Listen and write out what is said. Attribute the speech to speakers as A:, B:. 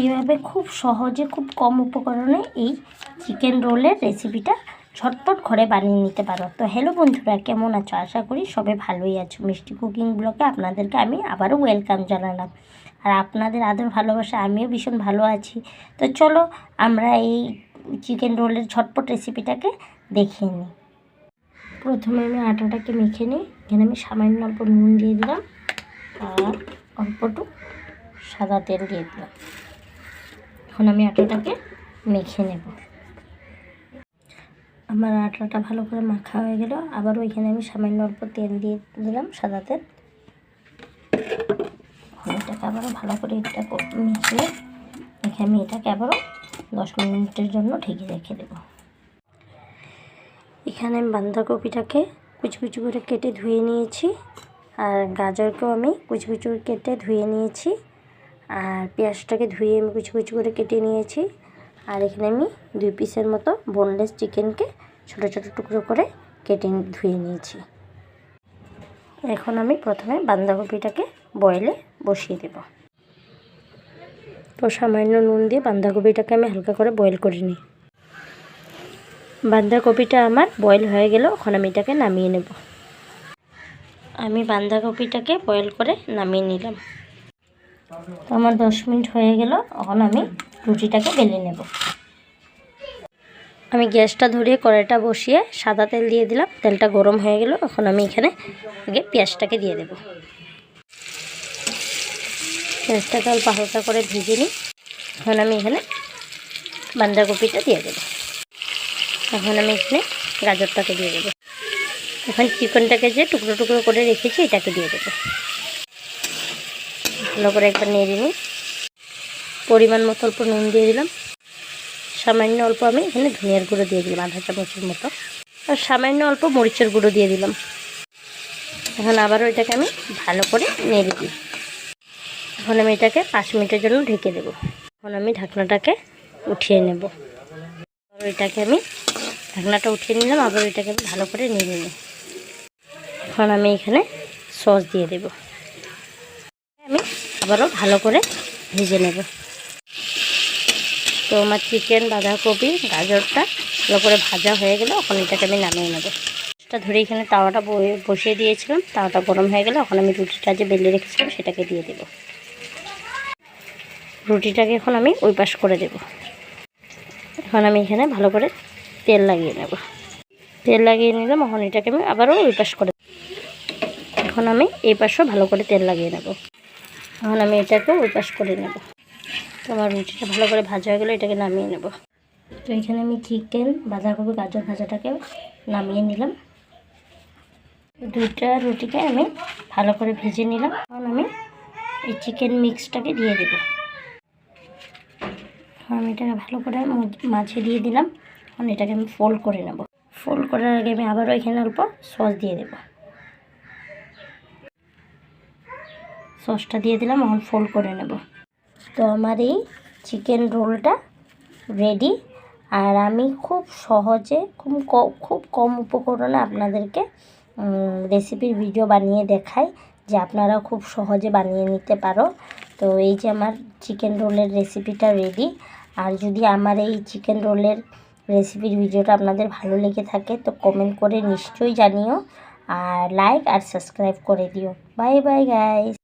A: এইভাবে খুব সহজে খুব কম উপকরণে এই চিকেন রোলের রেসিপিটা ঝটপট ঘরে বানিয়ে নিতে পারো। তো হ্যালো বন্ধুরা, কেমন আছো? আশা করি সবাই ভালোই আছো। মিষ্টি কুকিং ব্লগে আপনাদেরকে আমি আবারও ওয়েলকাম জানালাম। আর আপনাদের আদর ভালোবাসা আমিও ভীষণ ভালো আছি। তো চলো আমরা এই চিকেন রোলের ঝটপট রেসিপিটাকে দেখিয়ে নিই। প্রথমে আমি আটাটাকে মেখে নিই। এখানে আমি সামান্য অল্প নুন দিয়ে দিলাম আর অল্পটু সাদা তেল দিয়ে দিলাম। এখন আমি আটাটাকে মেখে নেব। আমার আটাটা ভালো করে মাখা হয়ে গেল। আবারও এখানে আমি সামান্য অল্প তেল দিয়ে দিলাম, সাদা তেল। এটাকে আবারও ভালো করে মিশিয়ে আমি এটাকে আবারও 10 মিনিটের জন্য ঢেকে রেখে দেব। এখানে আমি বাঁধাকপিটাকে কুচি কুচি করে কেটে ধুয়ে নিয়েছি, আর গাজরকেও আমি কুচি কুচি করে কেটে ধুয়ে নিয়েছি, আর পেঁয়াজটাকে ধুয়ে আমি কুচি কুচি করে কেটে নিয়েছি। আর এখানে আমি 2 পিসের মতো বোনলেস চিকেনকে ছোটো ছোটো টুকরো করে কেটে ধুয়ে নিয়েছি। এখন আমি প্রথমে বাঁধাকপিটাকে বয়েলে বসিয়ে দেব। তো সামান্য নুন দিয়ে বাঁধাকপিটাকে আমি হালকা করে বয়েল করে নিই। বাঁধাকপিটা আমার বয়েল হয়ে গেল। এখন আমি এটাকে নামিয়ে নেব। আমি বাঁধাকপিটাকে বয়েল করে নামিয়ে নিলাম। তো আমার 10 মিনিট হয়ে গেল। এখন আমি রুটিটাকে বেলে নেব। আমি গ্যাসটা ধরিয়ে কড়াইটা বসিয়ে সাদা তেল দিয়ে দিলাম। তেলটা গরম হয়ে গেল। এখন আমি এখানে আগে পেঁয়াজটাকে দিয়ে দেব। পেঁয়াজটাকে অল্প হালকা করে ভেজে নিই। এখন আমি এখানে বাঁধাকপিটা দিয়ে দেব। এখন আমি এখানে গাজরটাকে দিয়ে দেবো। এখন চিকেনটাকে যে টুকরো টুকরো করে রেখেছি এটাকে দিয়ে দেবো। ভালো করে একবার নেড়ে নিই। পরিমাণ মতো অল্প নুন দিয়ে দিলাম। সামান্য অল্প আমি এখানে ধনিয়ার গুঁড়ো দিয়ে দিলাম, আধা চামচের মতো। আর সামান্য অল্প মরিচের গুঁড়ো দিয়ে দিলাম। এখন আবারও এটাকে আমি ভালো করে নেড়ে দিই। এখন আমি এটাকে 5 মিনিটের জন্য ঢেকে দেব। এখন আমি ঢাকনাটাকে উঠিয়ে নেব। আর এটাকে আমি ঢাকনাটা উঠিয়ে নিলাম। আবার এটাকে আমি ভালো করে নেড়ে নিই। এখন আমি এখানে সস দিয়ে দেব। আমি আবারও ভালো করে ভেজে নেব। তো আমার চিকেন, বাঁধাকপি, গাজরটা ভালো করে ভাজা হয়ে গেল। এখন এটাকে আমি নামিয়ে নেব। এটা ধরে এখানে তাওয়াটা বসিয়ে দিয়েছিলাম। তাওয়াটা গরম হয়ে গেল। এখন আমি রুটিটা যে বেলে রেখেছিলাম সেটাকে দিয়ে দেব। রুটিটাকে এখন আমি ওই পাশ করে দেব। এখন আমি এখানে ভালো করে তেল লাগিয়ে নেব। তেল লাগিয়ে নিলাম। এখন এটাকে আমি আবারও ওই পাশ করে, এখন আমি এই পাশেও ভালো করে তেল লাগিয়ে নেব। এখন আমি এটাকে ওই পাশ করে নেব। তো আমার রুটিটা ভালো করে ভাজা হয়ে গেলে এটাকে নামিয়ে নেব। তো এখানে আমি চিকেন, বাঁধাকপি, গাজর ভাজাটাকে নামিয়ে নিলাম। দুইটা রুটিকে আমি ভালো করে ভেজে নিলাম। এখন আমি এই চিকেন মিক্সটাকে দিয়ে দেব। আমি এটাকে ভালো করে মাঝে দিয়ে দিলাম। এখন এটাকে আমি ফোল্ড করে নেব। ফোল্ড করার আগে আমি আবারও এখানে অল্প সস দিয়ে দেব। সসটা দিয়ে দিলাম। এখন ফোল্ড করে নেব। তো আমার এই চিকেন রোলটা রেডি। আর আমি খুব সহজে খুব কম উপকরণে আপনাদেরকে রেসিপির ভিডিও বানিয়ে দেখাই, যে আপনারা খুব সহজে বানিয়ে নিতে পারো। তো এই যে আমার চিকেন রোলের রেসিপিটা রেডি। আর যদি আমার এই চিকেন রোলের রেসিপির ভিডিওটা আপনাদের ভালো লেগে থাকে তো কমেন্ট করে নিশ্চয়ই জানিও, আর লাইক আর সাবস্ক্রাইব করে দিও। Bye bye guys.